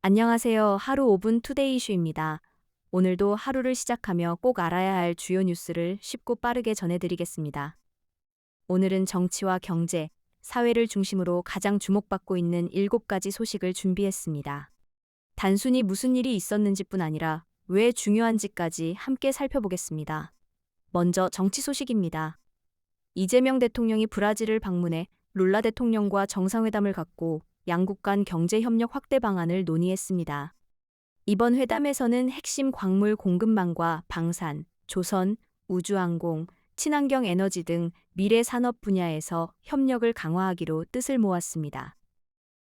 안녕하세요. 하루 5분 투데이 이슈입니다. 오늘도 하루를 시작하며 꼭 알아야 할 주요 뉴스를 쉽고 빠르게 전해드리겠습니다. 오늘은 정치와 경제, 사회를 중심으로 가장 주목받고 있는 7가지 소식을 준비했습니다. 단순히 무슨 일이 있었는지뿐 아니라 왜 중요한지까지 함께 살펴보겠습니다. 먼저 정치 소식입니다. 이재명 대통령이 브라질을 방문해 룰라 대통령과 정상회담을 갖고 양국 간 경제협력 확대 방안을 논의했습니다. 이번 회담에서는 핵심 광물 공급망과 방산, 조선, 우주항공, 친환경 에너지 등 미래 산업 분야에서 협력을 강화하기로 뜻을 모았습니다.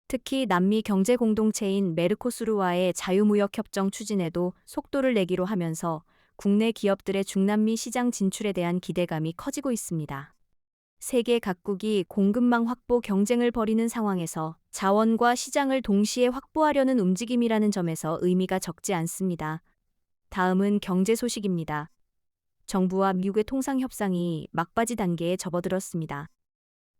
특히 남미 경제 공동체인 메르코수르와의 자유무역 협정 추진에도 속도를 내기로 하면서 국내 기업들의 중남미 시장 진출에 대한 기대감이 커지고 있습니다. 세계 각국이 공급망 확보 경쟁을 벌이는 상황에서 자원과 시장을 동시에 확보하려는 움직임이라는 점에서 의미가 적지 않습니다. 다음은 경제 소식입니다. 정부와 미국의 통상 협상이 막바지 단계에 접어들었습니다.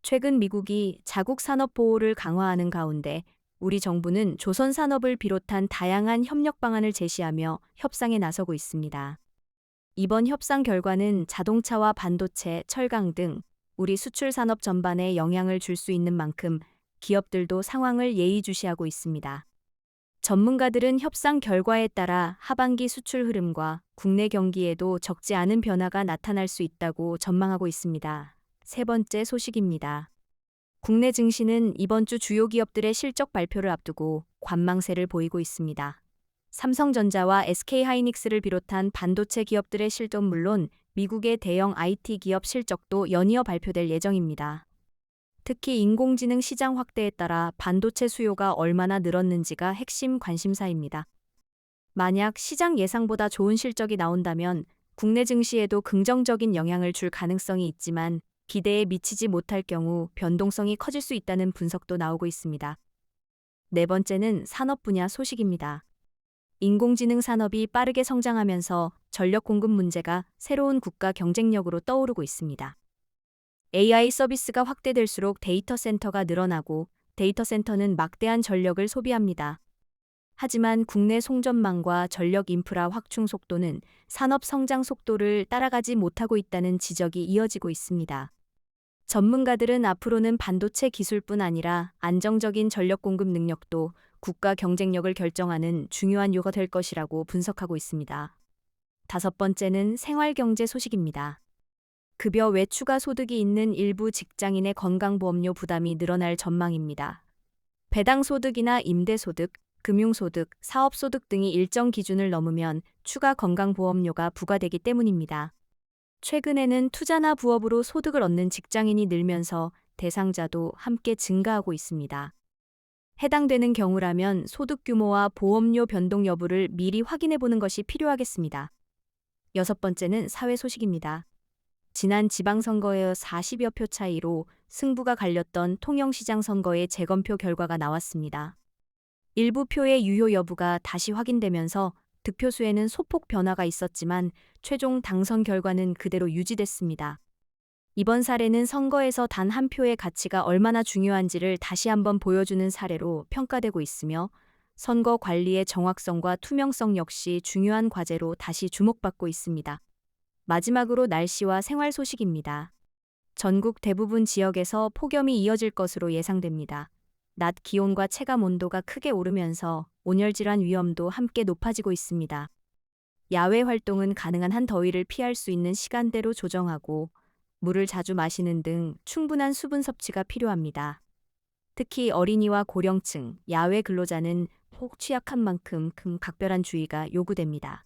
최근 미국이 자국 산업 보호를 강화하는 가운데 우리 정부는 조선 산업을 비롯한 다양한 협력 방안을 제시하며 협상에 나서고 있습니다. 이번 협상 결과는 자동차와 반도체, 철강 등 우리 수출 산업 전반에 영향을 줄 수 있는 만큼 기업들도 상황을 예의주시하고 있습니다. 전문가들은 협상 결과에 따라 하반기 수출 흐름과 국내 경기에도 적지 않은 변화가 나타날 수 있다고 전망하고 있습니다. 세 번째 소식입니다. 국내 증시는 이번 주 주요 기업들의 실적 발표를 앞두고 관망세를 보이고 있습니다. 삼성전자와 SK하이닉스를 비롯한 반도체 기업들의 실적은 물론 미국의 대형 IT 기업 실적도 연이어 발표될 예정입니다. 특히 인공지능 시장 확대에 따라 반도체 수요가 얼마나 늘었는지가 핵심 관심사입니다. 만약 시장 예상보다 좋은 실적이 나온다면 국내 증시에도 긍정적인 영향을 줄 가능성이 있지만 기대에 미치지 못할 경우 변동성이 커질 수 있다는 분석도 나오고 있습니다. 네 번째는 산업 분야 소식입니다. 인공지능 산업이 빠르게 성장하면서 전력 공급 문제가 새로운 국가 경쟁력으로 떠오르고 있습니다. AI 서비스가 확대될수록 데이터 센터가 늘어나고 데이터 센터는 막대한 전력을 소비합니다. 하지만 국내 송전망과 전력 인프라 확충 속도는 산업 성장 속도를 따라가지 못하고 있다는 지적이 이어지고 있습니다. 전문가들은 앞으로는 반도체 기술뿐 아니라 안정적인 전력 공급 능력도 국가 경쟁력을 결정하는 중요한 요소가 될 것이라고 분석하고 있습니다. 다섯 번째는 생활경제 소식입니다. 급여 외 추가 소득이 있는 일부 직장인의 건강보험료 부담이 늘어날 전망입니다. 배당소득이나 임대소득, 금융소득, 사업소득 등이 일정 기준을 넘으면 추가 건강보험료가 부과되기 때문입니다. 최근에는 투자나 부업으로 소득을 얻는 직장인이 늘면서 대상자도 함께 증가하고 있습니다. 해당되는 경우라면 소득 규모와 보험료 변동 여부를 미리 확인해 보는 것이 필요하겠습니다. 여섯 번째는 사회 소식입니다. 지난 지방선거에 40여 표 차이로 승부가 갈렸던 통영시장 선거의 재검표 결과가 나왔습니다. 일부 표의 유효 여부가 다시 확인되면서 득표수에는 소폭 변화가 있었지만 최종 당선 결과는 그대로 유지됐습니다. 이번 사례는 선거에서 단 한 표의 가치가 얼마나 중요한지를 다시 한번 보여주는 사례로 평가되고 있으며 선거 관리의 정확성과 투명성 역시 중요한 과제로 다시 주목받고 있습니다. 마지막으로 날씨와 생활 소식입니다. 전국 대부분 지역에서 폭염이 이어질 것으로 예상됩니다. 낮 기온과 체감 온도가 크게 오르면서 온열질환 위험도 함께 높아지고 있습니다. 야외 활동은 가능한 한 더위를 피할 수 있는 시간대로 조정하고 물을 자주 마시는 등 충분한 수분 섭취가 필요합니다. 특히 어린이와 고령층, 야외 근로자는 혹 취약한 만큼 각별한 주의가 요구됩니다.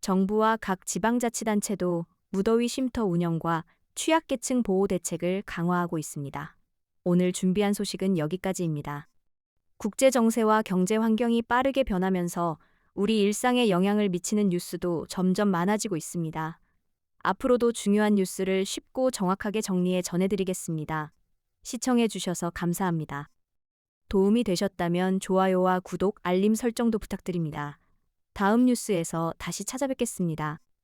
정부와 각 지방자치단체도 무더위 쉼터 운영과 취약계층 보호 대책을 강화하고 있습니다. 오늘 준비한 소식은 여기까지입니다. 국제 정세와 경제 환경이 빠르게 변하면서 우리 일상에 영향을 미치는 뉴스도 점점 많아지고 있습니다. 앞으로도 중요한 뉴스를 쉽고 정확하게 정리해 전해드리겠습니다. 시청해 주셔서 감사합니다. 도움이 되셨다면 좋아요와 구독, 알림 설정도 부탁드립니다. 다음 뉴스에서 다시 찾아뵙겠습니다.